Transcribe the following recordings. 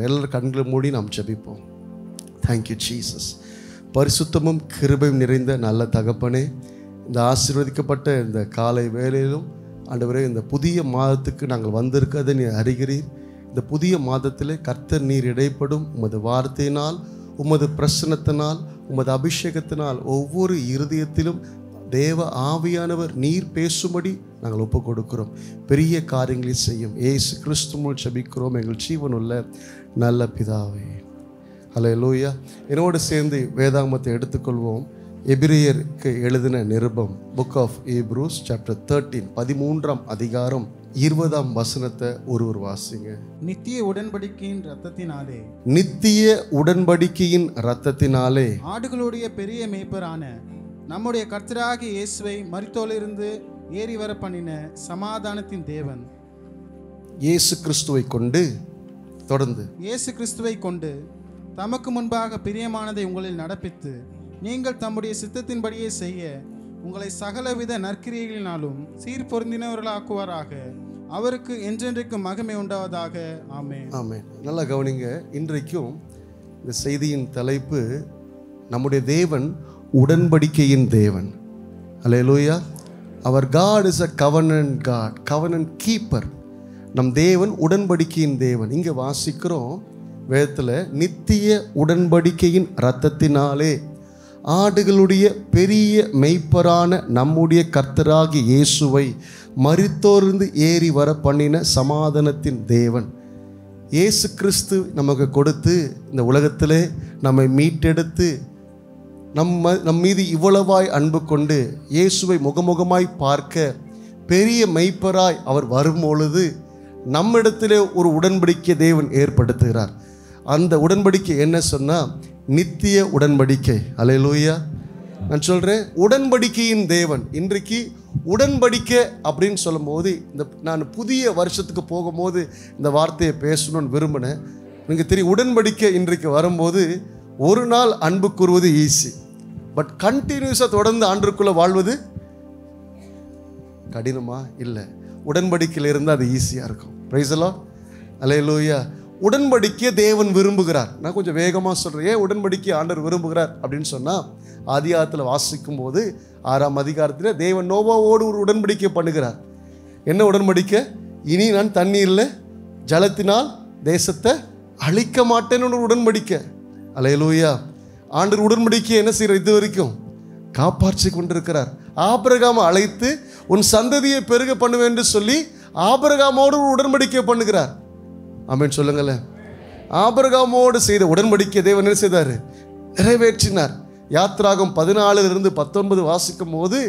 எல்லாரும் கண்களை மூடி நாம் ஜெபிப்போம். Thank you Jesus. பரிசுத்தமும் கிருபையும் நிறைந்த நல்ல தகப்பனே, இந்த ஆசீர்வதிக்கப்பட்ட இந்த காலை வேளையிலும் ஆண்டவரே, இந்த புதிய மாதத்துக்கு நாங்கள் வந்திருக்கிறதை நீர் அறிகிறீர். இந்த புதிய மாதத்திலே கர்த்தர் நீர் இடைப்படும் உமது வார்த்தையினால், உமது பிரசன்னத்தினால், உமது அபிஷேகத்தினால் ஒவ்வொரு இருதயத்திலும் தேவ ஆவியானவர் நீர் பேசும்படி நாங்கள் ஒப்பு கொடுக்கிறோம். பெரிய காரியங்களை செய்யும் இயேசு கிறிஸ்துவுக்குள் ஜெபிக்கிறோம் எங்கள் ஜீவனுள்ள நல்ல பிதாவே. ஹல்லேலூயா. என்னோடு சேர்ந்து வேதாகமத்தை எடுத்துக்கொள்வோம். எபிரேயருக்கு எழுதின நிருபம், புக் ஆஃப் ஹீப்ரூஸ் சாப்டர் 13, 13ஆம் அதிகாரம் 20ஆம் வசனத்தை ஒருவர் வாசிங்க. நித்திய உடன்படிக்கையின் இரத்தத்தினாலே, நித்திய உடன்படிக்கையின் இரத்தத்தினாலே ஆடுகளுடைய பெரிய மேய்ப்பரான நம்முடைய கர்த்தராகிய இயேசுவை மரித்தோரிலிருந்து ஏறி வர பண்ணின சமாதானத்தின் தேவன் இயேசு கிறிஸ்துவை கொண்டு, தொடர்ந்து இயேசு கிறிஸ்துவை கொண்டு தமக்கு முன்பாக பிரியமானதை உங்களில் நடப்பித்து, நீங்கள் தம்முடைய சித்தத்தின்படியே செய்ய உங்களை சகலவித நற்கிரியைகளினாலும் சீர்பொருந்தினவர்களாக்குவாராக. அவருக்கு என்றென்றைக்கு மகிமை உண்டாவதாக. ஆமென். ஆமென். நல்லா கவனிங்க. இன்றைக்கும் இந்த செய்தியின் தலைப்பு, நம்முடைய தேவன் உடன்படிக்கையின் தேவன். ஹல்லேலூயா. அவர் God is a covenant God, covenant keeper. நம் தேவன் உடன்படிக்கையின் தேவன். இங்கே வாசிக்கிறோம் வேதத்தில், நித்திய உடன்படிக்கையின் இரத்தத்தினாலே ஆடுகளுடைய பெரிய மெய்ப்பரான நம்முடைய கர்த்தராகிய இயேசுவை மரித்தோரிலிருந்து ஏறி வர பண்ணின சமாதானத்தின் தேவன். இயேசு கிறிஸ்து நமக்கு கொடுத்து இந்த உலகத்திலே நம்மை மீட்டெடுத்து நம் மீது இவ்வளவாய் அன்பு கொண்டு இயேசுவை முகமுகமாய் பார்க்க பெரிய மெய்ப்பராய் அவர் வரும்பொழுது நம்மிடத்திலே ஒரு உடன்படிக்கை தேவன் ஏற்படுத்துகிறார். அந்த உடன்படிக்கை என்ன சொன்னால், நித்திய உடன்படிக்கை. அல்லேலூயா. நான் சொல்கிறேன், உடன்படிக்கையின் தேவன். இன்றைக்கு உடன்படிக்கை அப்படின்னு சொல்லும் போது, நான் புதிய வருஷத்துக்கு போகும்போது இந்த வார்த்தையை பேசணும்னு விரும்பினேன். நீங்கள் தெரியும், உடன்படிக்கை இன்றைக்கு வரும்போது ஒரு நாள் அன்பு கூறுவது ஈஸி, பட் கண்டினியூஸாக தொடர்ந்து ஆண்டுக்குள்ளே வாழ்வது கடினமா? இல்லை. உடன்படிக்கையில் இருந்தால் அது ஈஸியாக இருக்கும். Praise the Lord. அல்லேலூயா. உடன்படிக்கையை தேவன் விரும்புகிறார். நான் கொஞ்சம் வேகமாக சொல்கிறேன். ஏன் உடன்படிக்கை ஆண்டவர் விரும்புகிறார் அப்படின்னு சொன்னால், ஆதியாகத்தில் வாசிக்கும் போது 6ஆம் அதிகாரத்தில் தேவன் நோவாவோடு ஒரு உடன்படிக்கை பண்ணுகிறார். என்ன உடன்படிக்கை? இனி நான் தண்ணீரில் ஜலத்தினால் தேசத்தை அழிக்க மாட்டேன்னு ஒரு உடன்படிக்கை. அல்லேலூயா. ஆண்டவர் உடன்படிக்கை என்ன செய்கிற இது வரைக்கும் காப்பாற்றி கொண்டிருக்கிறார். ஆபிரகாமை அழைத்து உன் சந்ததியை பெருக பண்ணுவேன் என்று சொல்லி ஆபிரகாமோடு ஒரு உடன்படிக்கை பண்ணுகிறார். ஆமென் சொல்லுங்களேன். ஆபிரகாமோடு செய்த உடன்படிக்கை தேவன் என்ன செய்தார்? நிறைவேற்றினார். யாத்ராகம் 14 - 19 வாசிக்கும் போது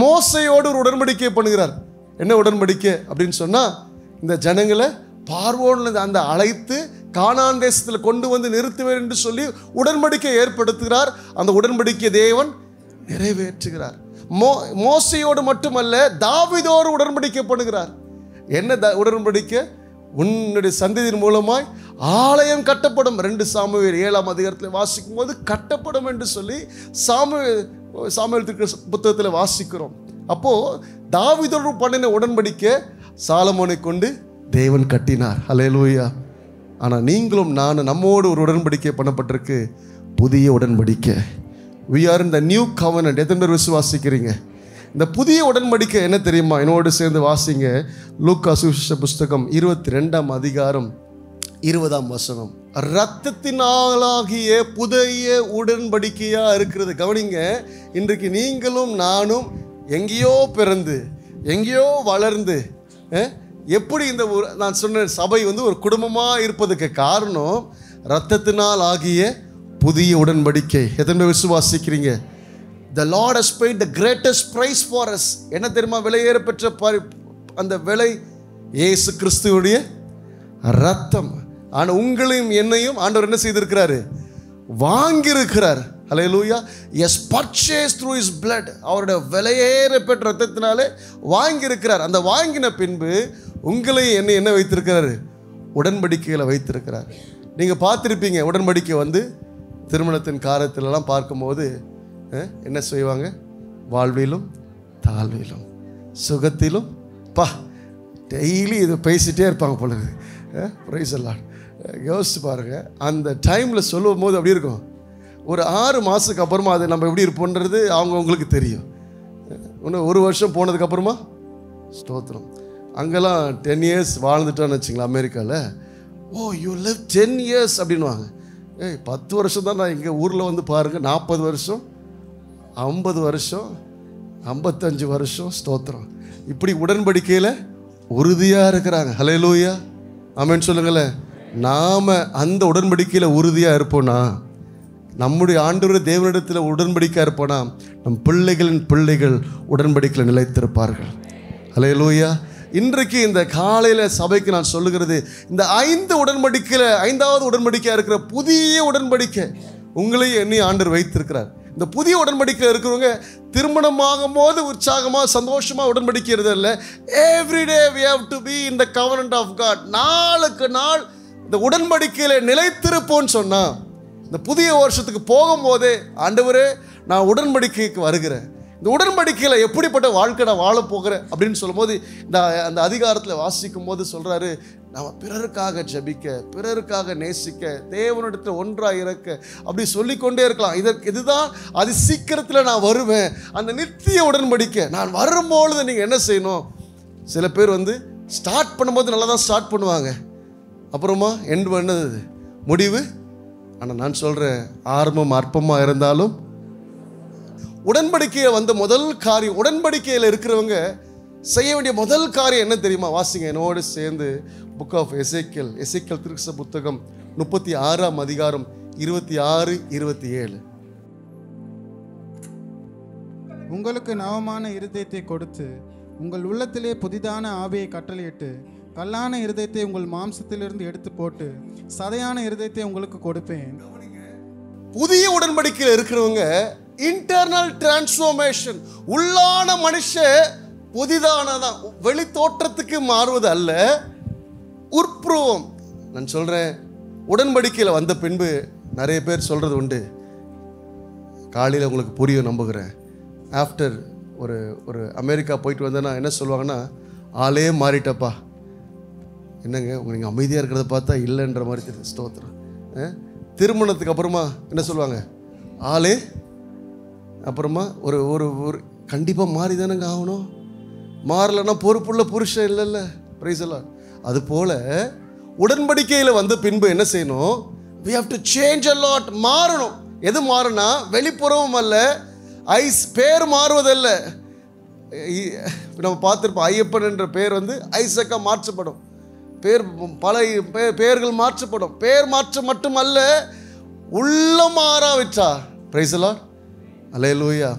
மோசையோடு ஒரு உடன்படிக்கை பண்ணுகிறார். என்ன உடன்படிக்கை அப்படின்னு சொன்னால், இந்த ஜனங்களை பார்வோன்ல அந்த அழைத்து கானான் தேசத்தில் கொண்டு வந்து நிறுத்துவேன் என்று சொல்லி உடன்படிக்கை ஏற்படுத்துகிறார். அந்த உடன்படிக்கை தேவன் நிறைவேற்றுகிறார். மோசையோடு மட்டுமல்ல, தாவீதோடு உடன்படிக்கை பண்ணுகிறார். என்ன உடன்படிக்கை? உன்னுடைய சந்ததியின் மூலமாய் ஆலயம் கட்டப்படும். 2 சாமுவேல் 7ஆம் அதிகாரத்தில் வாசிக்கும் போது கட்டப்படும் என்று சொல்லி சாமுவேல் புத்தகத்தில் வாசிக்கிறோம். அப்போ தாவீதோடு பண்ணின உடன்படிக்கை சாலமோனை கொண்டு தேவன் கட்டினார். ஹல்லேலூயா. ஆனால் நீங்களும் நானும் நம்மோடு ஒரு உடன்படிக்கை பண்ணப்பட்டிருக்கு, புதிய உடன்படிக்கை. we are in the new covenant. எத்தனை பேர் விசுவாசிக்கிறீங்க? இந்த புதிய உடன்படிக்கை என்ன தெரியுமா? என்னோடு சேர்ந்து வாசிங்க. லூக்கா சுவிசேஷ புஸ்தகம் 22ஆம் அதிகாரம் 20ஆம் வசனம். இரத்தத்தினாலாகிய புதிய உடன்படிக்கையா இருக்கிறது. கவனிங்க. இன்றைக்கு நீங்களும் நானும் எங்கேயோ பிறந்து எங்கேயோ வளர்ந்து, எப்படி இந்த நான் சொன்ன சபை ஒரு குடும்பமாக இருப்பதுக்கு காரணம் இரத்தத்தினால் ஆகிய புதிய உடன்படிக்கை. எத்தனை பேர் விசுவாசிக்கிறீங்க? The Lord has paid the greatest price for us. என்ன தெரியுமா விலையேற பெற்ற அந்த விலை? இயேசு கிறிஸ்துவுடைய ரத்தம். ஆனால் உங்களையும் என்னையும் ஆண்டவர் என்ன செய்திருக்கிறாரு? வாங்கியிருக்கிறார். ஹல்லேலூயா. Yes, purchased through his blood. அவருடைய விலையேற பெற்ற ரத்தத்தினாலே வாங்கியிருக்கிறார். அந்த வாங்கின பின்பு உங்களையும் என்னை என்ன வைத்திருக்கிறாரு? உடன்படிக்கைகளை வைத்திருக்கிறார். நீங்கள் பார்த்துருப்பீங்க, உடன்படிக்கை திருமணத்தின் காலத்திலலாம் பார்க்கும்போது என்ன செய்வாங்க? வாழ்விலும் தாழ்விலும் சுகத்திலும் டெய்லி இது பேசிகிட்டே இருப்பாங்க போல. பிரைஸ் எல்லாம் யோசிச்சு பாருங்கள். அந்த டைமில் சொல்லும் போது அப்படி இருக்கும். ஒரு 6 மாதத்துக்கு அப்புறமா அது நம்ம எப்படி இருப்போன்றது அவங்கவுங்களுக்கு தெரியும். இன்னும் 1 வருஷம் போனதுக்கப்புறமா ஸ்தோத்திரம். அங்கெல்லாம் 10 years வாழ்ந்துட்டோன்னு வச்சுங்களேன். அமெரிக்காவில் யூ லிவ் 10 years அப்படின்வாங்க. 10 வருஷம் தான். நான் இங்கே ஊரில் வந்து பாருங்கள், 40 வருஷம், 50 வருஷம், 55 வருஷம். ஸ்தோத்திரம். இப்படி உடன்படிக்கையில் உறுதியாக இருக்கிறாங்க. ஹல்லேலூயா, ஆமென் சொல்லுங்களேன். நாம் அந்த உடன்படிக்கையில் உறுதியாக இருப்போம்னா, நம்முடைய ஆண்டவர் தேவனிடத்தில் உடன்படிக்கையாக இருப்போம்னா, நம் பிள்ளைகளின் பிள்ளைகள் உடன்படிக்கையில் நிலைத்திருப்பார்கள். ஹல்லேலூயா. இன்றைக்கு இந்த காலையில் சபைக்கு நான் சொல்லுகிறது, இந்த 5 உடன்படிக்கையில் 5வது உடன்படிக்கையாக இருக்கிற புதிய உடன்படிக்கை உங்களையும் என்னையும் ஆண்டவர் வைத்திருக்கிறார். இந்த புதிய உடன்படிக்கையில் இருக்கிறவங்க திருமணமாகும் போது உற்சாகமாக சந்தோஷமாக உடன்படிக்கிறது இல்லை. Everyday we have to be in the covenant of God. நாளுக்கு நாள் இந்த உடன்படிக்கையில் நிலைத்திருப்போன்னு சொன்னால், இந்த புதிய வருஷத்துக்கு போகும்போதே ஆண்டவரே நான் உடன்படிக்கைக்கு வருகிறேன், இந்த உடன்படிக்கையில் எப்படிப்பட்ட வாழ்க்கை நான் வாழ போகிறேன் அப்படின்னு சொல்லும்போது, அந்த அதிகாரத்தில் வாசிக்கும் போது சொல்கிறாரு, நம்ம பிறருக்காக ஜெபிக்க, பிறருக்காக நேசிக்க, தேவனிடத்தில் ஒன்றாக இருக்க, அப்படி சொல்லிக்கொண்டே இருக்கலாம். இதுதான் அது சீக்கிரத்தில் நான் வருவேன், அந்த நித்திய உடன்படிக்கை. நான் வரும்பொழுது நீங்கள் என்ன செய்யணும்? சில பேர் வந்து ஸ்டார்ட் பண்ணும்போது நல்லா தான் ஸ்டார்ட் பண்ணுவாங்க, அப்புறமா எண்ட் பண்ணது முடிவு. ஆனால் நான் சொல்கிறேன், ஆரம்பம் அற்பமாக இருந்தாலும் உடன்படிக்கையை வந்த முதல் காரியம், உடன்படிக்கையில் இருக்கிறவங்க செய்ய வேண்டிய முதல் காரியம் என்ன தெரியுமா? வாசிங்க என்னோடு சேர்ந்து புக் ஆஃப் எசேக்கியல் திருச்ச புத்தகம் 36ஆம் அதிகாரம் 26, 27. உங்களுக்கு நவமான இருதயத்தை கொடுத்து உங்கள் உள்ளத்திலே புதிதான ஆவியை கட்டளையிட்டு கல்லான இருதயத்தை உங்கள் மாம்சத்திலிருந்து எடுத்து போட்டு சதையான இருதயத்தை உங்களுக்கு கொடுப்பேன். புதிய உடன்படிக்கையில் இருக்கிறவங்க இன்டர்னல் டிரான்ஸ்ஃபார்மேஷன், உள்ளான மனுஷன் புதிதானதான், வெளி தோற்றத்துக்கு மாறுவது அல்ல, உட்புருவம். நான் சொல்கிறேன், உடன்படிக்கையில் வந்த பின்பு நிறைய பேர் சொல்கிறது உண்டு, காலையில் உங்களுக்கு புரியும் நம்புகிறேன். ஆஃப்டர் ஒரு அமெரிக்கா போயிட்டு வந்தேன்னா என்ன சொல்லுவாங்கன்னா, ஆளே மாறிட்டப்பா. என்னங்க நீங்கள் அமைதியாக இருக்கிறத பார்த்தா இல்லைன்ற மாதிரி தெரியுது. ஸ்தோத்திரம். திருமணத்துக்கு அப்புறமா என்ன சொல்லுவாங்க? ஆளே அப்புறமா ஒரு ஒரு கண்டிப்பாக மாறி தானேங்க ஆகணும், மாறலைன்னா பொறுப்புள்ள புருஷன் இல்லைல்ல. பிரைஸ் எல்லாம். அதுபோல் உடன்படிக்கையில் வந்த பின்பு என்ன செய்யணும்? we have to change a lot. மாறணும். எது மாறுனா வெளிப்புறமும் அல்ல, பேர் மாறுவதல்ல. நம்ம பார்த்துருப்போம், ஐயப்பன் என்ற பேர் வந்து ஐசக்கா மாற்றப்படும், பல பெயர்கள் மாற்றப்படும். பேர் மாற்றம் மட்டுமல்ல, உள்ள மாறாவிட்டா. பிரைஸ் எல்லாம். அல்லேலூயா.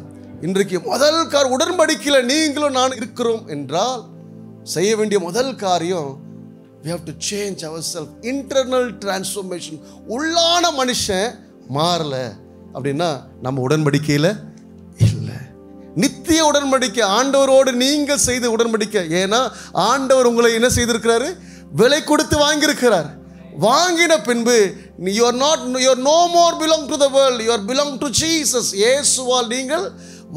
இன்றைக்கு முதல் உடன்படிக்கையில் நீங்களும் நான் இருக்கிறோம் என்றால் செய்ய வேண்டிய முதல் காரியம், we have to change ourselves. internal transformation. உள்ளான மனுஷன் மாறல அப்படின்னா நம்ம உடன்படிக்கையில் இல்லை. நித்திய உடன்படிக்கை, ஆண்டவரோடு நீங்கள் செய்த உடன்படிக்கை. ஏன்னா ஆண்டவர் உங்களை என்ன செய்திருக்கிறாரு? விலை கொடுத்து வாங்கியிருக்கிறார். வாங்கின பின்பு you are no more belong to the world, you are belong to Jesus. இயேசுவால் நீங்கள்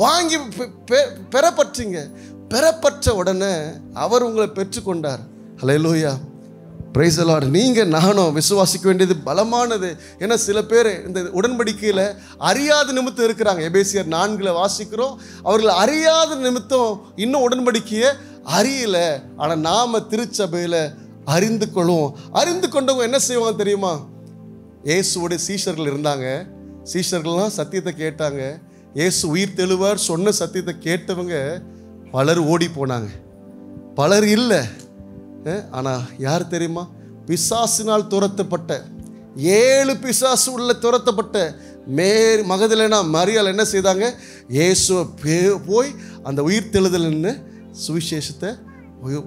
வாங்கி பெறப்பட்டீங்க. பெறப்பட்ட உடனே அவர் உங்களை பெற்றுக்கொண்டார். ஹல்லேலூயா, பிரைஸ் தி லார்ட். நீங்கள் நானும் விசுவாசிக்க வேண்டியது பலமானது. ஏன்னா சில பேர் இந்த உடன்படிக்கையில் அறியாத நிமித்தம் இருக்கிறாங்க. எபேசியர் 4 வாசிக்கிறோம், அவர்கள் அறியாத நிமித்தம் இன்னும் உடன்படிக்கையை அறியல. ஆனால் நாம் திருச்சபையில் அறிந்து கொள்வோம். அறிந்து கொண்டவங்க என்ன செய்வாங்க தெரியுமா? இயேசுவோட சீஷர்கள் இருந்தாங்க. சீஷர்கள்லாம் சத்தியத்தை கேட்டாங்க. இயேசு உயிர் தெழுவார் சொன்ன சத்தியத்தை கேட்டவங்க பலர் ஓடி போனாங்க, பலர் இல்லை. ஆனால் யார் தெரியுமா? பிசாசினால் துரத்தப்பட்ட 7 பிசாசு உள்ள துரத்தப்பட்ட மகதலேனா மரியாள் என்ன செய்தாங்க? இயேசுவை போய் அந்த உயிர் தெழுதல்னு சுவிசேஷத்தை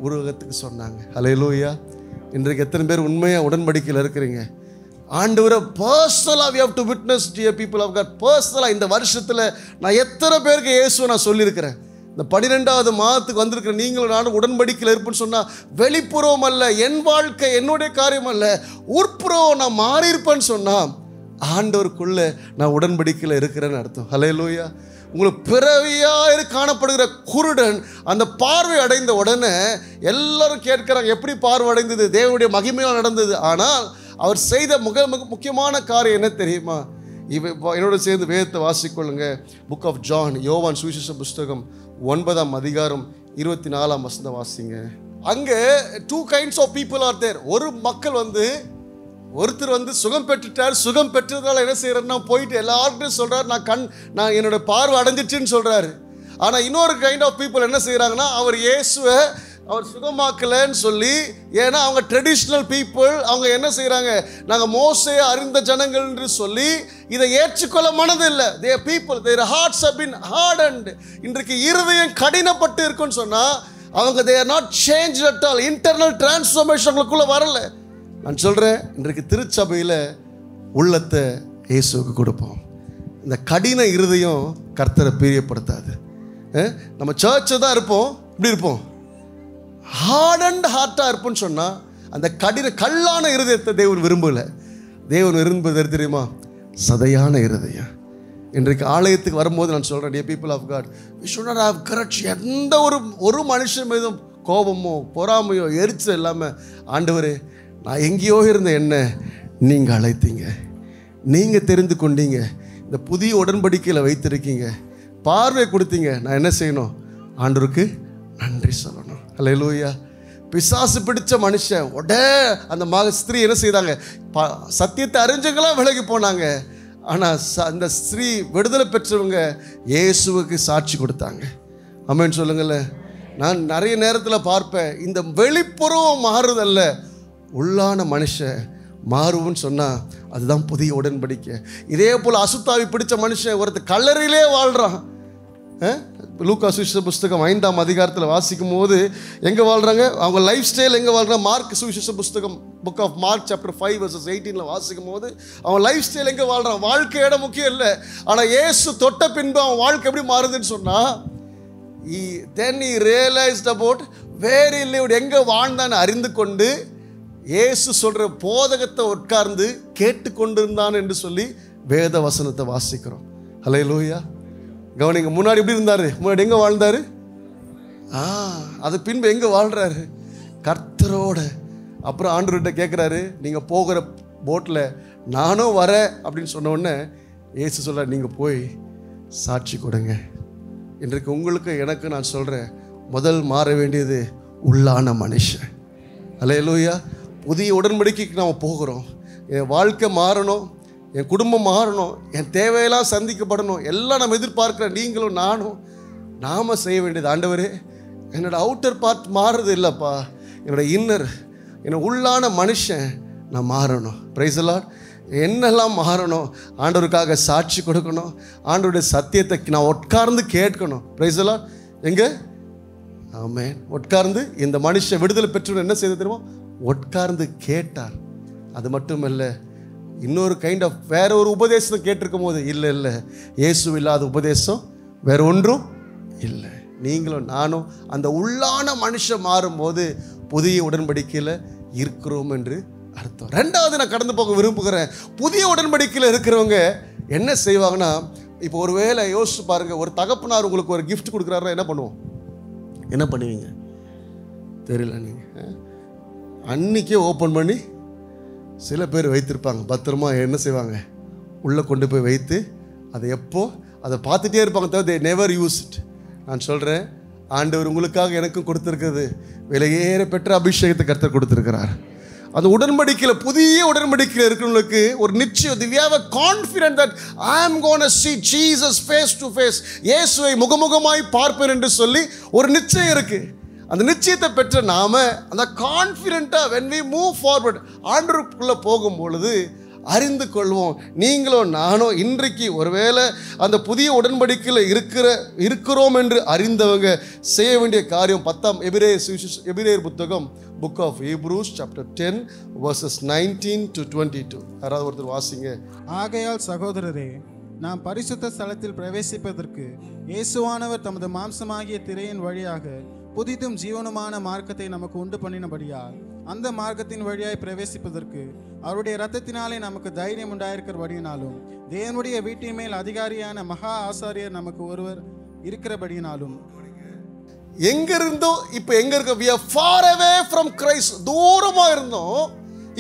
உலகத்துக்கு சொன்னாங்க. ஹல்லேலூயா. இன்றைக்கு எத்தனை பேர் உண்மையாக உடன்படிக்கையில் இருக்கிறீங்க? ஆண்டவரை பர்சனலாக we have to witness, dear people of God. பர்சனலாக இந்த வருஷத்தில் நான் எத்தனை பேருக்கு இயேசுவை நான் சொல்லியிருக்கிறேன். இந்த 12வது மாதத்துக்கு வந்திருக்கிற நீங்களும் நானும் உடன்படிக்கையில் இருப்புன்னு சொன்னால் வெளிப்புறம் அல்ல, என் வாழ்க்கை என்னுடைய காரியம் அல்ல, உட்புறம் நான் மாறி இருப்பேன்னு சொன்னால் ஆண்டவருக்குள்ளே நான் உடன்படிக்கையில் இருக்கிறேன்னு அர்த்தம். ஹல்லேலூயா. உங்களுக்கு பிறவியாய் காணப்படுகிற குருடன் அந்த பார்வை அடைந்த உடனே எல்லாரும் கேட்கிறாங்க, எப்படி பார்வை அடைந்தது? தேவனுடைய மகிமையால் நடந்தது. ஆனால் அவர் செய்த முக்கியமான காரியம் என்ன தெரியுமா? என்னோட சேர்ந்து வேதத்தை வாசிக்கொள்ளுங்க. புக் ஆஃப் ஜான், யோவான் சுவிசேஷ புஸ்தகம் 9ஆம் அதிகாரம் 24ஆம் வசனம் வாசிங்க. அங்கே 2 kinds of people are there. ஒரு மக்கள் ஒருத்தர் சுகம் பெற்றுட்டார். சுகம் பெற்றதால என்ன செய்யறாருன்னா போயிட்டு எல்லார்கிட்டையும் சொல்றாரு, நான் என்னோட பார்வை அடைஞ்சிச்சுன்னு சொல்றாரு. ஆனா இன்னொரு கைண்ட் ஆஃப் பீப்புள் என்ன செய்யறாங்கன்னா, அவர் இயேசுவை அவர் சுகமாக்கலன்னு சொல்லி, ஏன்னா அவங்க ட்ரெடிஷ்னல் பீப்புள், அவங்க என்ன செய்யறாங்க, நாங்கள் மோசே அறிந்த ஜனங்கள் என்று சொல்லி இதை ஏற்றுக்கொள்ள மனதில்லை. their people, their hearts have been hardened. இன்றைக்கு இருதயம் கடினப்பட்டு இருக்குன்னு சொன்னா அவங்க they are not changed at all. internal transformation அவங்களுக்குள்ள வரல. நான் சொல்கிறேன், இன்றைக்கு திருச்சபையில் உள்ளத்தை இயேசுவுக்கு கொடுப்போம். இந்த கடின இருதயம் கர்த்தரை பிரியப்படுத்தாது. நம்ம சர்ச்சை தான் இருப்போம், இப்படி இருப்போம், ஹார்ட் அண்ட் ஹார்ட்டாக இருப்போம்னு சொன்னால் அந்த கல்லான இருதயத்தை தேவன் விரும்பலை. தேவன் விரும்புவது தெரியுமா? சதையான இருதயம். இன்றைக்கு ஆலயத்துக்கு வரும்போது நான் சொல்கிறேன், dear people of God, we should not have grudge. எந்த ஒரு மனுஷன் மீதும் கோபமோ பொறாமையோ எரிச்சல் இல்லாமல், ஆண்டவரே நான் எங்கேயோ இருந்த என்ன நீங்கள் அழைத்தீங்க, நீங்கள் தெரிந்து கொண்டீங்க, இந்த புதிய உடன்படிக்கையில் வைத்திருக்கீங்க, பார்வை கொடுத்தீங்க, நான் என்ன செய்யணும்? ஆண்டவருக்கு நன்றி சொல்லணும். அல்லேலூயா. பிசாசு பிடிச்ச மனுஷன் அந்த ஸ்திரீ என்ன செய்தாங்க? சத்தியத்தை அறிஞ்சவங்களாம் விலகி போனாங்க. ஆனால் அந்த ஸ்திரீ விடுதலை பெற்றவங்க இயேசுவுக்கு சாட்சி கொடுத்தாங்க. ஆமென் சொல்லுங்களேன். நான் நிறைய நேரத்தில் பார்ப்பேன், இந்த வெளிப்புறம் மாறுதல்ல, உள்ளான மனுஷன் மாறுவோன்னு சொன்னால் அதுதான் புதிய உடன்படிக்கை. இதே போல் அசுத்தாவி பிடிச்ச மனுஷன் ஒருத்தர் கல்லறையிலே வாழ்கிறான். லூக்கா சுவிசேஷ புஸ்தகம் 5ஆம் அதிகாரத்தில் வாசிக்கும் போது எங்கே வாழ்கிறாங்க, அவங்க லைஃப் ஸ்டைல் எங்கே வாழ்கிறாங்க? மார்க் சுவிசேஷ புஸ்தகம் book of Mark chapter 5 verses 18 வாசிக்கும் போது அவன் லைஃப் ஸ்டைல் எங்கே வாழ்கிறான்? வாழ்க்கை இடம் முக்கியம் இல்லை, ஆனால் இயேசு தொட்ட பின்பு அவன் வாழ்க்கை எப்படி மாறுதுன்னு சொன்னால், then he realized about where he lived, எங்கே வாழ்ந்தான்னு அறிந்து கொண்டு இயேசு சொல்கிற போதகத்தை உட்கார்ந்து கேட்டுக்கொண்டிருந்தான் என்று சொல்லி வேத வசனத்தை வாசிக்கிறோம். ஹல்லேலூயா. கவனிங்க, முன்னாடி எப்படி இருந்தார்? முன்னாடி எங்கே வாழ்ந்தார்? அது பின்பு எங்கே வாழ்கிறாரு? கர்த்தரோட. அப்புறம் ஆண்டவர்கிட்ட கேட்குறாரு, நீங்கள் போகிற போட்டில் நானும் வரேன் அப்படின்னு சொன்ன உடனே இயேசு சொல்கிறார், நீங்கள் போய் சாட்சி கொடுங்க. இன்றைக்கு உங்களுக்கு எனக்கு நான் சொல்கிறேன், முதல் மாற வேண்டியது உள்ளான மனுஷன். அல்லேலூயா. புதிய உடன்படிக்கைக்கு நாம் போகிறோம். என் வாழ்க்கை மாறணும், என் குடும்பம் மாறணும், என் தேவையெல்லாம் சந்திக்கப்படணும், எல்லாம் நம்ம எதிர்பார்க்குற நீங்களும் நானும் நாம் செய்ய வேண்டியது, ஆண்டவரே என்னோடய அவுட்டர் பார்ட் மாறுறது இல்லைப்பா, என்னோடய இன்னர், என்னோட உள்ளான மனுஷன் நான் மாறணும். Price the Lord. என்னெல்லாம் மாறணும்? ஆண்டவருக்காக சாட்சி கொடுக்கணும், ஆண்டவருடைய சத்தியத்தை நான் உட்கார்ந்து கேட்கணும். Price the Lord. எங்கே? ஆமென். உட்கார்ந்து இந்த மனுஷன் விடுதலை பெற்று என்ன செய்து தெரியுமா? உட்கார்ந்து கேட்டார். அது மட்டும் இல்லை, இன்னொரு கைண்ட் ஆஃப் வேற ஒரு உபதேசம் கேட்டிருக்கும் போது, இல்லை இயேசு இல்லாத உபதேசம் வேற ஒன்றும் இல்லை. நீங்களும் நானும் அந்த உள்ளான மனுஷன் மாறும்போது புதிய உடன்படிக்கையில் இருக்கிறோம் என்று அர்த்தம். ரெண்டாவது நான் கடந்து போக விரும்புகிறேன், புதிய உடன்படிக்கையில் இருக்கிறவங்க என்ன செய்வாங்கன்னா, இப்போ ஒரு வேளை யோசிச்சு பாருங்கள், ஒரு தகப்பனார் உங்களுக்கு ஒரு கிஃப்ட் கொடுக்குறாருன்னா என்ன பண்ணுவோம்? என்ன பண்ணுவீங்க? தெரியல. நீங்கள் அன்றைக்கே ஓப்பன் பண்ணி சில பேர் வைத்திருப்பாங்க, பத்திரமா என்ன செய்வாங்க? உள்ளே கொண்டு போய் வைத்து அதை அதை பார்த்துட்டே இருப்பாங்க, தவிர they never use it. நான் சொல்கிறேன், ஆண்டவர் உங்களுக்காக எனக்கும் கொடுத்துருக்கிறது விலையேற பெற்ற அபிஷேகத்தை கர்த்தர் கொடுத்துருக்கிறார். அந்த உடன்படிக்கையில், புதிய உடன்படிக்கையில் இருக்கிறவங்களுக்கு ஒரு நிச்சயம், we have a confidence that I am going to see Jesus face to face, இயேசுவை முகமுகமாய் பார்ப்பேன் என்று சொல்லி ஒரு நிச்சயம் இருக்குது. அந்த நிச்சயத்தை பெற்ற நாம அந்த கான்ஃபிடென்ட்டாக when we move forward ஆண்டவருக்குள்ளே போகும் பொழுது அறிந்து கொள்வோம். நீங்களும் நானும் இன்றைக்கு ஒருவேளை அந்த புதிய உடன்படிக்கையில் இருக்கிறோம் என்று அறிந்தவங்க செய்ய வேண்டிய காரியம் 10ஆம் எபிரேயர் புத்தகம் book of Hebrews chapter 10 verses 19 to 22. யாராவது ஒருத்தர் வாசிங்க. ஆகையால் சகோதரரே, நாம் பரிசுத்த ஸ்தலத்தில் பிரவேசிப்பதற்கு இயேசுவானவர் தமது மாம்சமாகிய திரையின் வழியாக புதிதும் ஜீவனுமான மார்க்கத்தை நமக்கு உண்டு பண்ணினபடியால் அந்த மார்க்கத்தின் வழியாய் பிரவேசிப்பதற்கு அவருடைய இரத்தத்தினாலே நமக்கு தைரியம் உண்டாயிருக்கிறபடியினாலும் தேவனுடைய வீட்டின் மேல் அதிகாரியான மகா ஆசாரியர் நமக்கு ஒருவர் இருக்கிறபடியினாலும் எங்க இருந்தோம் இப்போ எங்க இருக்கோம்? we are far away from Christ. தூரமா இருந்தோம்.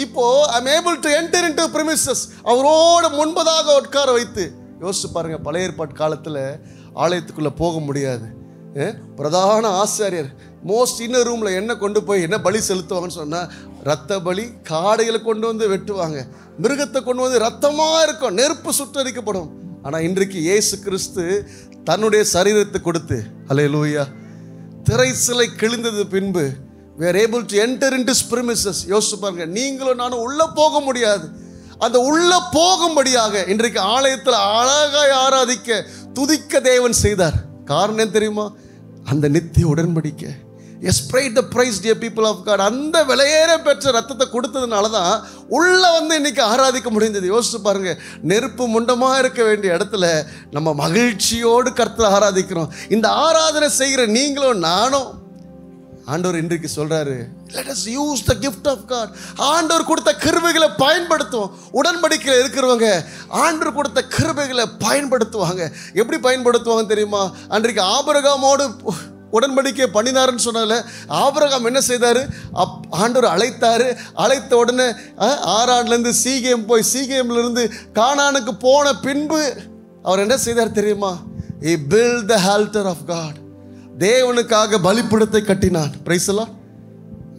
இப்போ I am able to enter into premises. அவரோடு முன்பதாக உட்கார வைத்து யோசிச்சு பாருங்க. பழைய ஏற்பாட்டு காலத்தில் ஆலயத்துக்குள்ள போக முடியாது. பிரதான ஆசாரியர் மோஸ்ட் இன்னர் ரூம்ல என்ன கொண்டு போய் என்ன பலி செலுத்துவாங்கன்னு சொன்னா ரத்த பலி, காடைகளை கொண்டு வந்து வெட்டுவாங்க, மிருகத்தை கொண்டு வந்து ரத்தமா இருக்கும், நெருப்பு சுட்டரிக்கப்படும். ஆனா இன்றைக்கு இயேசு கிறிஸ்து தன்னுடைய சரீரத்தை கொடுத்து, அல்லேலூயா, திரை சிலை கிழிந்தது பின்பு we are able to enter into his premises. யோசிச்சு பாருங்க, நீங்களும் நானும் உள்ள போக முடியாது. அந்த உள்ள போகும்படியாக இன்றைக்கு ஆலயத்தில் அழகாய் ஆராதிக்க துதிக்க தேவன் செய்தார். காரணம் தெரியுமா? அந்த நித்திய உடன்படிக்கை. Yes, paid the price, dear people of God. அந்த விலையேற பெற்ற ரத்தத்தை கொடுத்ததுனால தான் உள்ள வந்து இன்னைக்கு ஆராதிக்க முடிந்தது. யோசிச்சு பாருங்க, நெருப்பு முண்டமா இருக்க வேண்டிய இடத்துல நம்ம மகிழ்ச்சியோடு கர்த்தரை ஆராதிக்கிறோம். இந்த ஆராதனை செய்கிற நீங்களும் நானும் ஆண்டவர் இன்றைக்கு சொல்றாரு, let us use the gift of God. ஆண்டவர் கொடுத்த கிருபைகளை பயன்படுத்துவோம். உடன்படிக்கையில் இருக்கிறவங்க ஆண்டவர் கொடுத்த கிருபைகளை பயன்படுத்துவாங்க. எப்படி பயன்படுத்துவாங்க தெரியுமா? அன்றைக்கு ஆபிரகாமோடு உடன்படிக்கை பண்ணினாருன்னு சொன்னால ஆபிரகாம் என்ன செய்தாரு? ஆண்டவர் அழைத்தாரு. அழைத்த உடனே ஆரான்லேருந்து சீகேம் போய் சீகேம்லேருந்து கானானுக்கு போன பின்பு அவர் என்ன செய்தார் தெரியுமா? he built the altar of God. தேவனுக்காக பலிபீடத்தை கட்டினான். பிரைஸ் எல்லாம்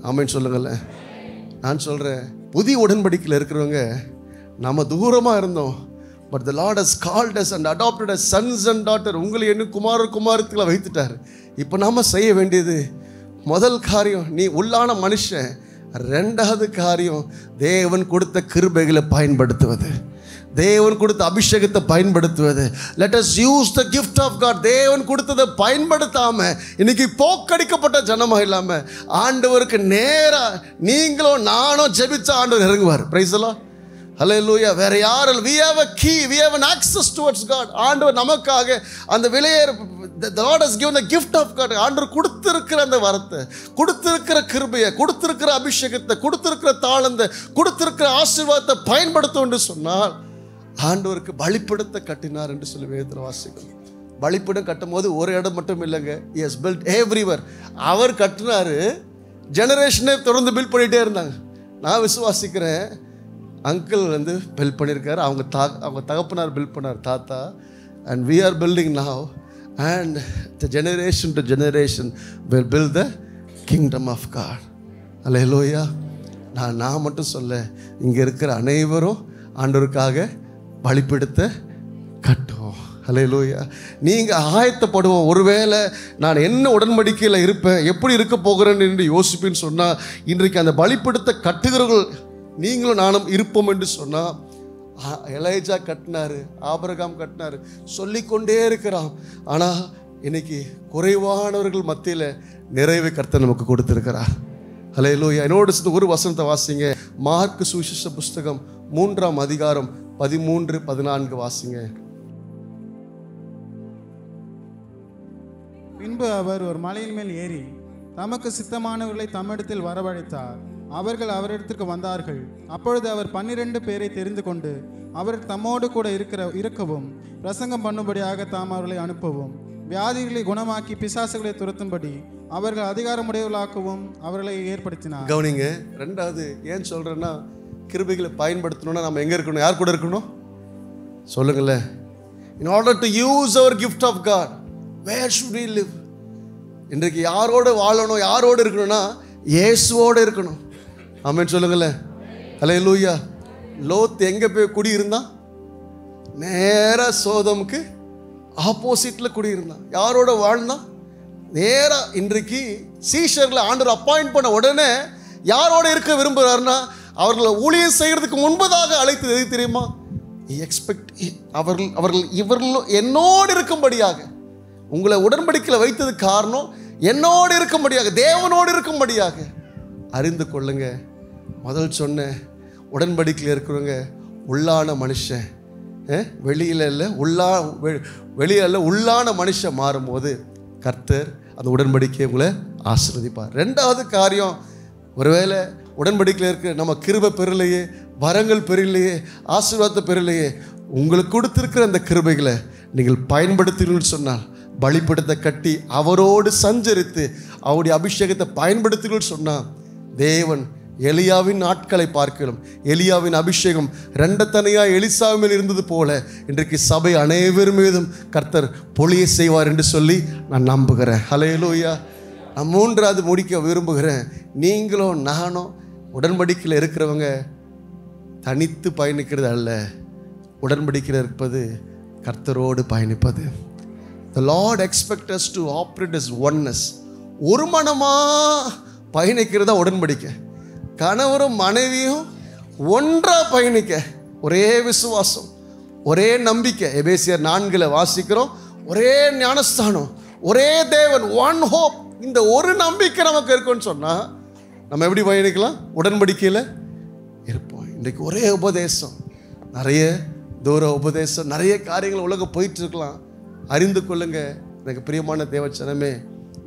ஆமென் சொல்லுங்களேன். நான் சொல்கிறேன், புதிய உடன்படிக்கையில் இருக்கிறவங்க நம்ம தூரமாக இருந்தோம். But the Lord has called us and adopted us sons and daughters. உங்களை என்ன குமாரத்துக்களை வைத்துட்டார். இப்போ நாம் செய்ய வேண்டியது முதல் காரியம், நீ உள்ளான மனுஷன். ரெண்டாவது காரியம், தேவன் கொடுத்த கிருபைகளை பயன்படுத்துவது, தேவன் கொடுத்த அபிஷேகத்தை பயன்படுத்துவது. let us use the gift of God. தேவன் கொடுத்ததை பயன்படுத்தாம இன்னைக்கு போக்கடிக்கப்பட்ட ஜனமா இல்லாம ஆண்டவருக்கு நேரா நீங்களும் நானும் ஜெபிச்ச ஆண்டவர் இறங்குவார். பிரைஸ் தி லார்ட், ஹல்லேலூயா. வேற யாரும் we have a key, we have an access towards God. ஆண்டவர் நமக்காக அந்த விலையேற the Lord has given the gift of God. ஆண்டவர் கொடுத்திருக்கிற அந்த வரத்தை, கொடுத்திருக்கிற கிருபையை, கொடுத்திருக்கிற அபிஷேகத்தை, கொடுத்திருக்கிற தாளந்தை, கொடுத்திருக்கிற ஆசீர்வாதத்தை பயன்படுத்தும் என்று சொன்னால் ஆண்டவருக்கு பலிபீடத்தை கட்டினார் என்று சொல்லி வேதத்தில் வாசிக்கிறோம். பலிபீடம் கட்டும் போது ஒரு இடம் மட்டும் இல்லைங்க, he has built everywhere. அவர் கட்டினாரு, ஜெனரேஷனே தொடர்ந்து பில்ட் பண்ணிகிட்டே இருந்தாங்க. நான் விசுவாசிக்கிறேன், அங்கிள் வந்து பில்ட் பண்ணியிருக்காரு, அவங்க தகப்பனார் பில்ட் பண்ணார், தாத்தா. and we are building now and the generation to generation will build the kingdom of God. அல்லேலூயா. நான் மட்டும் சொல்ல, இங்கே இருக்கிற அனைவரும் ஆண்டவருக்காக பலிபீடத்தை கட்டுவோம். அல்லேலூயா. நீங்கள் ஆயத்தப்படுவோம். ஒருவேளை நான் என்ன உடன்படிக்கையில் இருப்பேன், எப்படி இருக்க போகிறேன் என்று யோசிப்பேன்னு சொன்னால், இன்றைக்கு அந்த பலிபீடத்தை கட்டுகிறவர்கள் நீங்களும் நானும் இருப்போம் என்று சொன்னால், எலைஜா கட்டினாரு, ஆபிரகாம் கட்டினாரு, சொல்லிக்கொண்டே இருக்கிறான். ஆனால் இன்னைக்கு குறைவானவர்கள் மத்தியில் நிறைவை கர்த்தர் நமக்கு கொடுத்திருக்கிறார். அல்லேலூயா. என்னோடு சேர்ந்து ஒரு வசனத்தை வாசிங்க. மார்க்கு சுவிசேஷ புஸ்தகம் 3ஆம் அதிகாரம் 13-14 வாசிங்க. பின்பு அவர் ஒரு மலையின் மேல் ஏறி தமக்கு சித்தமானவர்களை தம்மிடத்தில் வரவழைத்தார். அவர்கள் அவரிடத்திற்கு வந்தார்கள். அப்பொழுது அவர் 12 பேரை தெரிந்து கொண்டு அவர் தம்மோடு கூட இருக்கவும் பிரசங்கம் பண்ணும்படியாக தாம் அவர்களை அனுப்பவும் வியாதிகளை குணமாக்கி பிசாசுகளை துரத்தும்படி அவர்கள் அதிகாரமுடையவர்களாக்கவும் அவர்களை ஏற்படுத்தினார். கவனிங்க. ரெண்டாவது ஏன் சொல்றேன்னா, கிருபைகளை பயன்படுத்தணும்னா நம்ம எங்க இருக்கணும்? யார் கூட இருக்கணும் சொல்லுங்களேன். in order to use our gift of God, where should we live? இன்றைக்கு யாரோடு வாழணும், யாரோடு இருக்கணும்னா இயேசுவோடு இருக்கணும். ஆமென் சொல்லுங்களேன். அல்லேலூயா. லோத் எங்க போய் குடியிருந்தான்? நேரா சோதமுக்கு ஆப்போசிட்ல குடியிருந்தான். யாரோட வாழ்ந்தான்? நேரா. இன்றைக்கு சீஷர்களை ஆண்டவர் அப்பாயிண்ட் பண்ண உடனே யாரோட இருக்க விரும்புகிறாருன்னா, அவர்களை ஊழியம் செய்கிறதுக்கு முன்பதாக அழைத்தது எது தெரியுமா? இவர்கள் என்னோடு இருக்கும்படியாக, உங்களை உடன்படிக்கையில் வைத்தது காரணம் என்னோடு இருக்கும்படியாக, தேவனோடு இருக்கும்படியாக. அறிந்து கொள்ளுங்க. முதல் சொன்ன உடன்படிக்கையில் இருக்கிறவங்க உள்ளான மனுஷன், வெளியில் இல்லை, வெளியில் உள்ளான மனுஷன் மாறும்போது கர்த்தர் அந்த உடன்படிக்கையை உங்களை ஆசீர்வதிப்பார். ரெண்டாவது காரியம், ஒருவேளை உடன்படிக்கையில் இருக்க நம்ம கிருபை பெறலையே, வரங்கள் பெறலையே, ஆசீர்வாதத்தை பெறலையே. உங்களுக்கு கொடுத்திருக்கிற அந்த கிருபைகளை நீங்கள் பயன்படுத்தினீங்கன்னு சொன்னால், பலிபீடத்தை கட்டி அவரோடு சஞ்சரித்து அவருடைய அபிஷேகத்தை பயன்படுத்தினீங்கன்னு சொன்னால், தேவன் எலியாவின் நாட்களை பார்க்கிறோம். எலியாவின் அபிஷேகம் ரெண்டத்தனையாக எலிசா மேல் இருந்தது போல இன்றைக்கு சபை அனைவரும் மீதும் கர்த்தர் பொழிய செய்வார் என்று சொல்லி நான் நம்புகிறேன். ஹல்லேலூயா. நான் மூன்றாவது முடிக்க விரும்புகிறேன். நீங்களும் நானும் உடன்படிக்கையில் இருக்கிறவங்க தனித்து பயணிக்கிறது அல்ல, உடன்படிக்கையில் இருப்பது கர்த்தரோடு பயணிப்பது. The Lord expects us to operate as oneness. ஒரு மனமாக பயணிக்கிறதா உடன்படிக்கை. கணவரும் மனைவியும் ஒன்றாக பயணிக்க, ஒரே விசுவாசம், ஒரே நம்பிக்கை. எபேசியர் 4 வாசிக்கிறோம், ஒரே ஞானஸ்தானம், ஒரே தேவன், ஒன் ஹோப். இந்த ஒரு நம்பிக்கை நமக்கு இருக்குன்னு சொன்னால் நம்ம எப்படி பயணிக்கலாம்? உடன்படிக்கையில் இருப்போம். இன்றைக்கு ஒரே உபதேசம், நிறைய தூர உபதேசம், நிறைய காரியங்கள் உலகம் போயிட்டு இருக்கலாம். அறிந்து கொள்ளுங்க எனக்கு பிரியமான தேவச்சனமே,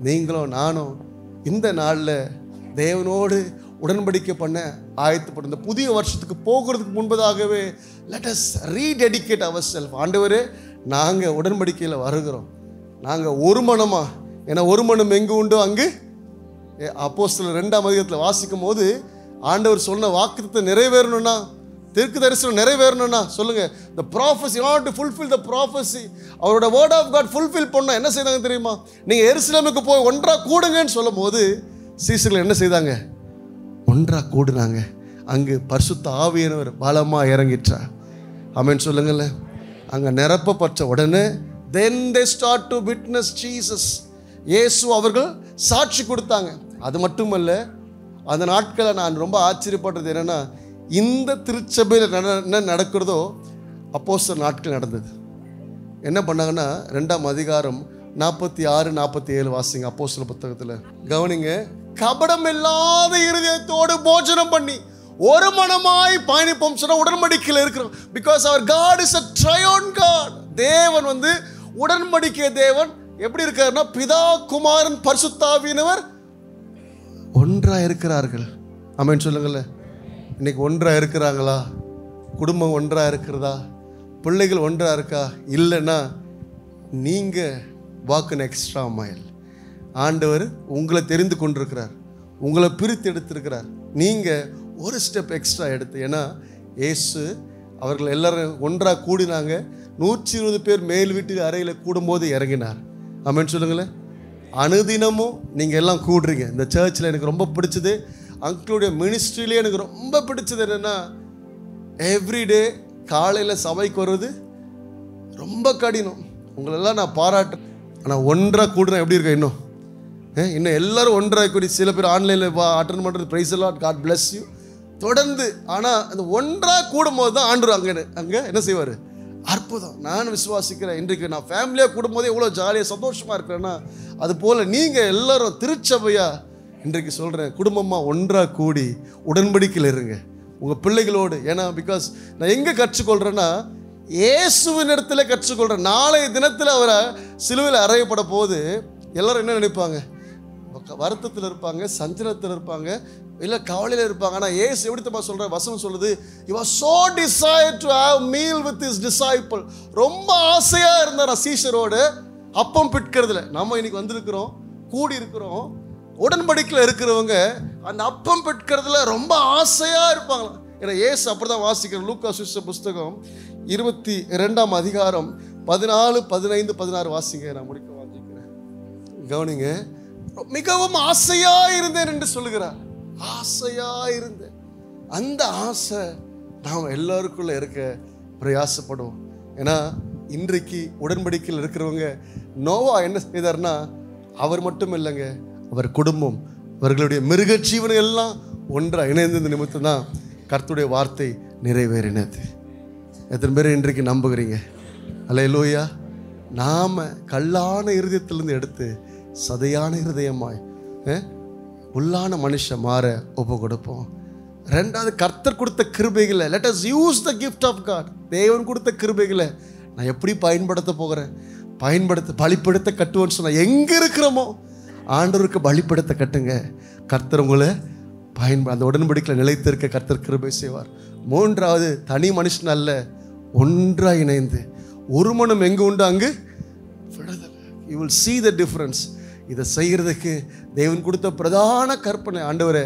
நீங்களும் நானும் இந்த நாளில் தேவனோடு உடன்படிக்கை பண்ண ஆயத்தப்படும். இந்த புதிய வருஷத்துக்கு போகிறதுக்கு முன்பதாகவே let us rededicate ourselves. ஆண்டவரே, நாங்கள் உடன்படிக்கையில் வருகிறோம், நாங்கள் ஒரு மனமாக. ஏன்னா ஒரு மனம் எங்கு உண்டோ அங்கு. அப்போஸ்தலர் 2ஆம் அதிகாரத்தில் வாசிக்கும் போது ஆண்டவர் சொன்ன வாக்குத்தத்தம் நிறைவேறணும்னா, தீர்க்க தரிசனம் நிறைவேறணும்னா சொல்லுங்க, the prophecy, in order to fulfill the prophecy, அவரோட word of God fulfill பண்ண என்ன செய்தாங்க தெரியுமா? நீங்கள் எருசலேமுக்கு போய் ஒன்றாக கூடுங்கன்னு சொல்லும் போது சீசர்கள் என்ன செய்தாங்க? ஒன்றாக கூடுனாங்க. அங்கு பரிசுத்த ஆவியானவர் பலமாக இறங்கிட்டார். ஆமென் சொல்லுங்கள்ல. அங்கே நிரப்பப்பட்ட உடனே then they start to witness Jesus. இயேசு அவர்கள் சாட்சி கொடுத்தாங்க. அது மட்டுமல்ல, அந்த நாட்களை நான் ரொம்ப ஆச்சரியப்பட்டது என்னென்னா, இந்த திருச்சபையில் என்ன நடக்கிறதோ அப்போஸ்தலர் நாட்கள் நடந்தது. என்ன பண்ணாங்கன்னா 2ஆம் அதிகாரம் 46, 47 வாசிங்க அப்போஸ்தலர் புத்தகத்தில். கவனிங்க, கபடம் இல்லாத இருதயத்தோடு போஜனம் பண்ணி ஒரு மனமாய் பயணிப்போம் சொன்ன உடன்படிக்கையில் இருக்கிறோம். பிகாஸ் அவர் God is a triune God. தேவன் உடன்படிக்கை தேவன் எப்படி இருக்காருன்னா, பிதா, குமாரன், பரிசுத்த ஆவியானவர் ஒன்றாக இருக்கிறார்கள். ஆமென் சொல்லுங்களேன். இன்னைக்கு ஒன்றாக இருக்கிறாங்களா? குடும்பம் ஒன்றாக இருக்கிறதா? பிள்ளைகள் ஒன்றாக இருக்கா? இல்லைன்னா நீங்கள் வாக்குன்னு எக்ஸ்ட்ரா மைல். ஆண்டவர் உங்களை தெரிந்து கொண்டிருக்கிறார், உங்களை பிரித்து எடுத்திருக்கிறார். நீங்கள் ஒரு ஸ்டெப் எக்ஸ்ட்ரா எடுத்து. ஏன்னா இயேசு அவர்கள் எல்லாரும் ஒன்றாக கூடினாங்க. 120 பேர் மேல் வீட்டு அறையில் கூடும்போது இறங்கினார். ஆமென் சொல்லுங்களேன். அனுதினமும் நீங்கள் எல்லாம் கூடுறீங்க. இந்த சர்ச்சில் எனக்கு ரொம்ப பிடிச்சது, அங்கிளுடைய மினிஸ்ட்ரியிலே எனக்கு ரொம்ப பிடிச்சது என்னென்னா, எவ்ரிடே காலையில் சபைக்கு வருவது ரொம்ப கடினம். உங்களெல்லாம் நான் பாராட்டுறேன். ஆனால் ஒன்றாக கூடுறேன் எப்படி இருக்கேன்? இன்னும் எல்லோரும் ஒன்றாக கூடி, சில பேர் ஆன்லைனில் அட்டன் பண்ணுறது, பிரைஸ் எல்லாம், காட் பிளஸ் யூ தொடர்ந்து. ஆனால் அந்த ஒன்றாக கூடும்போது தான் ஆண்டவர் அங்கே என்ன செய்வார்? அற்புதம். நான் விசுவாசிக்கிறேன். இன்றைக்கு நான் ஃபேமிலியாக கூடும்போதே எவ்வளோ ஜாலியாக சந்தோஷமாக இருக்கிறேன்னா, அது போல் நீங்கள் எல்லோரும் திருச்சபையாக இன்றைக்கு சொல்கிறேன், குடும்பமாக ஒன்றாக கூடி உடன்படிக்கையில் இருங்க உங்கள் பிள்ளைகளோடு. ஏன்னா பிகாஸ் நான் எங்கே கற்றுக்கொள்கிறேன்னா, இயேசுவின் இடத்துல கற்றுக்கொள்கிறேன். நாளைய தினத்தில் அவரை சிலுவையில் அறையப்பட போது எல்லோரும் என்ன நினைப்பாங்க? வருத்தத்தில் இருப்பாங்க, சஞ்சலத்தில் இருப்பாங்க, இல்லை கவலையில் இருப்பாங்க. ஆனால் இயேசு எப்படி தப்பா சொல்கிற வசனம் சொல்லுது, he was so desired to have meal with his disciple. ரொம்ப ஆசையாக இருந்தார் சீஷரோடு அப்பம் பிட்கிறதுல. நம்ம இன்னைக்கு வந்திருக்கிறோம், கூடி இருக்கிறோம், உடன்படிக்கையில் இருக்கிறவங்க அந்த அப்பம் பிட்கிறதுல ரொம்ப ஆசையாக இருப்பாங்க. ஏன்னா இயேசு அப்படி தான் வாசிக்கிறோம். லூக்கா சுவிசேஷ புஸ்தகம் 22ஆம் அதிகாரம் 14, 15, 16 வாசிங்க. நான் முடிக்க வாசிக்கிறேன். கவனிங்க, மிகவும் ஆசையாக இருந்தேன் என்று சொல்லுகிறார். ஆசையாக இருந்தேன். அந்த ஆசை நாம் எல்லாருக்குள்ள இருக்க பிரயாசப்படுவோம். ஏன்னா இன்றைக்கு உடன்படிக்கையில் இருக்கிறவங்க, நோவா என்ன செய்தார்னா, அவர் மட்டும் இல்லைங்க, அவர் குடும்பம், அவர்களுடைய மிருக ஜீவனம் எல்லாம் ஒன்றாக இணைந்த நிமித்தம் தான் கர்த்தருடைய வார்த்தை நிறைவேறினது. எத்தனை பேர் இன்றைக்கு நம்புகிறீங்க? அல்லேலூயா. நாம் கல்லான இருதயத்திலிருந்து எடுத்து சதையான இருதயமாய் உள்ளான மனுஷன் மாற ஒப்பு கொடுப்போம். ரெண்டாவது, கர்த்தர் கொடுத்த கிருபைகளை let us use the gift of God. தேவன் கொடுத்த கிருபைகளை நான் எப்படி பயன்படுத்த போகிறேன்? பலிப்படுத்த கட்டுவோன்னு சொன்னால் எங்கே இருக்கிறோமோ ஆண்டவருக்கு பலிப்படுத்த கட்டுங்க. கர்த்தர் உங்களை அந்த உடன்படிக்கையில் நிலைத்திருக்க கர்த்தர் கிருபை செய்வார். மூன்றாவது, தனி மனுஷன் அல்ல, ஒன்றாக இணைந்து. ஒரு மனம் எங்கு உண்டு அங்கு விடுதலை. You will see the difference. இதை செய்கிறதுக்கு தேவன் கொடுத்த பிரதான கற்பனை, ஆண்டவரே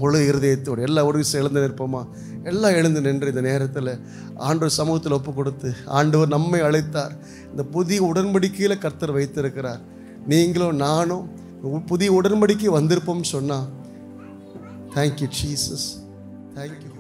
முழு இருதயத்தோடு எல்லா ஒரு விஷயம் எழுந்து நிற்போமா? எல்லாம் எழுந்து நின்று இந்த நேரத்தில் ஆண்டவர் சமூகத்தில் ஒப்பு கொடுத்து, ஆண்டவர் நம்மை அழைத்தார், இந்த புதிய உடன்படிக்கையில் கர்த்தர் வைத்திருக்கிறார். நீங்களும் நானும் புதிய உடன்படிக்கை வந்திருப்போம் சொன்னால், தேங்க்யூ ஜீசஸ், தேங்க்யூ.